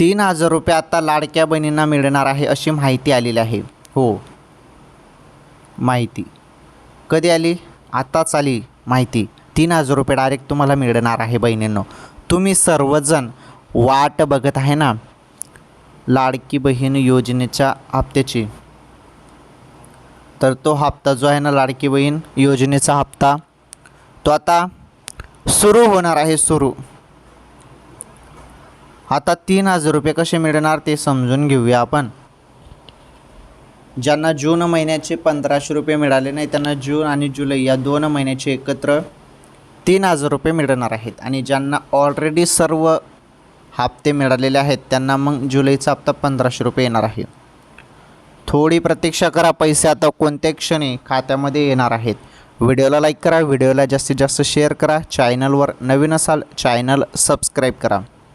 3,000 रुपये आता लाडक्या बहिणींना मिळणार आहे अशी माहिती आलेली आहे. हो, माहिती कधी आली? आताच आली माहिती. 3,000 रुपये डायरेक्ट तुम्हाला मिळणार आहे बहिणींनो. तुम्ही सर्वजण वाट बघत आहे ना लाडकी बहीण योजनेच्या हप्त्याची. तर तो हप्ता जो आहे ना लाडकी बहीण योजनेचा हप्ता तो आता सुरू होणार आहे. आता 3,000 रुपये कसे मिळणार ते समजून घेऊया आपण. ज्यांना जून महिन्याचे 1,500 रुपये मिळाले नाही त्यांना जून आणि जुलै या 2 महिन्याचे एकत्र 3,000 रुपये मिळणार आहेत. आणि ज्यांना ऑलरेडी सर्व हप्ते मिळालेले आहेत त्यांना मग जुलैचा हप्ता 1,500 रुपये येणार आहे. थोडी प्रतीक्षा करा, पैसे आता कोणत्या क्षणी खात्यामध्ये येणार आहेत. व्हिडिओला लाईक करा, व्हिडिओला जास्तीत जास्त शेअर करा. चॅनलवर नवीन असाल चॅनल सबस्क्राईब करा.